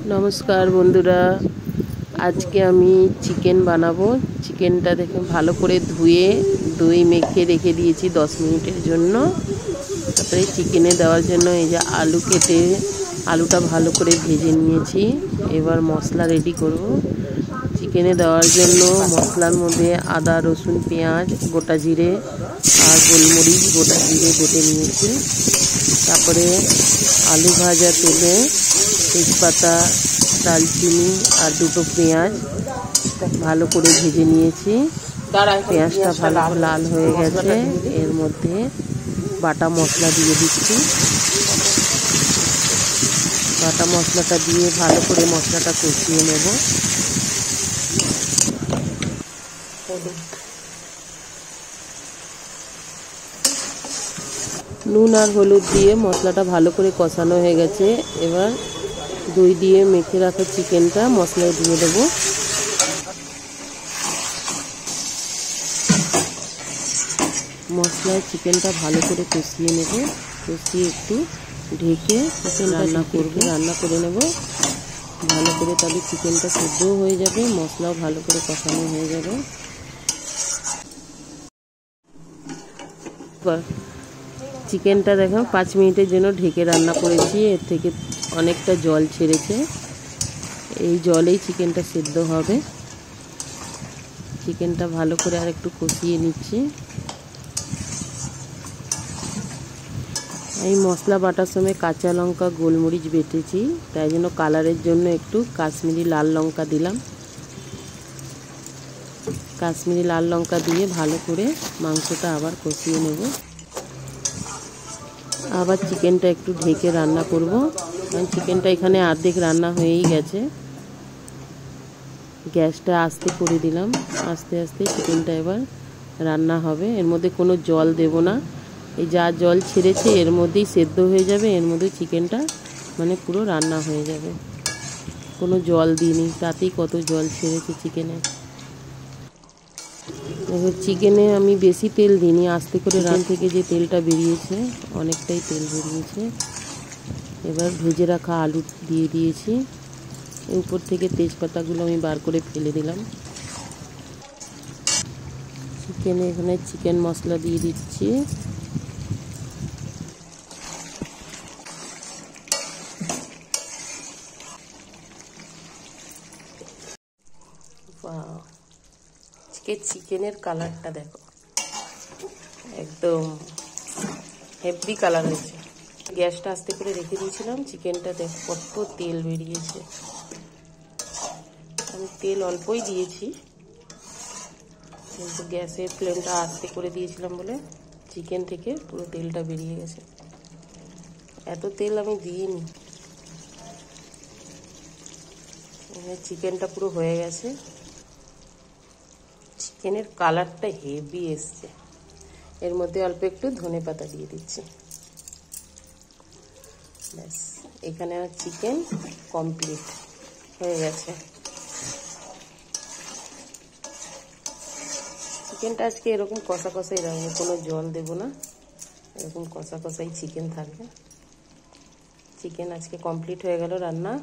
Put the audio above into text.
नमस्कार बंधुरा आज के आमी चिकेन बनाबो। चिकेनटा देखें भालो करे धुए दई मेखे रेखे दिएछि 10 मिनिटेर जन्य। तारपरे चिकेने देওয়ার জন্য এই যে आलू केटे आलूटा भालो करे भेजे निয়েছি। एबार मसला रेडी करब। चिकेने देওয়ার জন্য मसलार मध्य आदा रसुन पेঁয়াজ गोटा जिरे और गोलमरिच गोटा जिरे बेटे निয়েছি। तारपरे आलू भाजा तेले तेजपाता दालचिनी और दुटो पेঁয়াজ ভালো করে ভেজে নিয়েছি। পেঁয়াজটা ভালো লাল হয়ে গেছে। এর মধ্যে বাটা মশলা দিয়ে দিচ্ছি। বাটা মশলাটা দিয়ে ভালো করে মশলাটা কষিয়ে নেব। নুন আর হলুদ দিয়ে মশলাটা ভালো করে কষানো হয়ে গেছে। এবার দই দিয়ে মেখে রাখা চিকেনটা মশলায় দিয়ে দেব। মশলায় চিকেনটা ভালো করে কষিয়ে নেব। কষিয়ে একটু ঢেকে রান্না করে নেব ভালো করে। তাহলে চিকেনটা সেদ্ধও হয়ে যাবে, মশলাও ভালো করে কষানো হয়ে যাবে। চিকেনটা দেখো 5 মিনিটের জন্য ঢেকে রান্না করেছি। এর থেকে অনেকটা জল ছেড়েছে। এই জলেই চিকেনটা সেদ্ধ হবে। চিকেনটা ভালো করে আর একটু কষিয়ে নিচ্ছি। এই মশলা বাটার সময় কাঁচা লঙ্কা গোলমরিচ বেটেছি, তাই জন্য কালারের জন্য একটু কাশ্মীরি লাল লঙ্কা দিলাম। কাশ্মীরি লাল লঙ্কা দিয়ে ভালো করে মাংসটা আবার কষিয়ে নেব। আবার চিকেনটা একটু ঢেকে রান্না করব, কারণ চিকেনটা এখানে অর্ধেক রান্না হয়েই গেছে। গ্যাসটা আস্তে করে দিলাম। আস্তে আস্তে চিকেনটা এবার রান্না হবে। এর মধ্যে কোনো জল দেব না। এই যা জল ছেড়েছে এর মধ্যেই সেদ্ধ হয়ে যাবে। এর মধ্যে চিকেনটা মানে পুরো রান্না হয়ে যাবে। কোনো জল দিইনি, তাতেই কত জল ছেড়েছে চিকেনে। এবার চিকেনে আমি বেশি তেল দিইনি, আস্তে করে রান থেকে যে তেলটা বেরিয়েছে অনেকটাই তেল বেরিয়েছে। এবার ভেজে রাখা আলু দিয়ে দিয়েছি। উপর থেকে তেজপাতাগুলো আমি বার করে ফেলে দিলাম। চিকেনে এখানে চিকেন মশলা দিয়ে দিচ্ছি। চিকেনের কালারটা দেখো, একদম হেভি কালার হয়েছে। গ্যাসটা আস্তে করে রেখে দিয়েছিলাম। চিকেনটা দেখো কত তেল বেরিয়েছে। আমি তেল অল্পই দিয়েছি, কিন্তু গ্যাসের ফ্লেমটা আস্তে করে দিয়েছিলাম বলে চিকেন থেকে পুরো তেলটা বেরিয়ে গেছে। এত তেল আমি দিইনি। চিকেনটা পুরো হয়ে গেছে। চিকেনের কালারটা হেভি এসছে। এর মধ্যে অল্প একটু ধনেপাতা দিয়ে দিচ্ছি। ব্যাস, এখানে আমার চিকেন কমপ্লিট হয়ে গেছে। চিকেনটা আজকে এরকম কষা কষাই রাখবো, কোনো জল দেব না। এরকম কষা কষাই চিকেন থাকবে। চিকেন আজকে কমপ্লিট হয়ে গেল রান্না।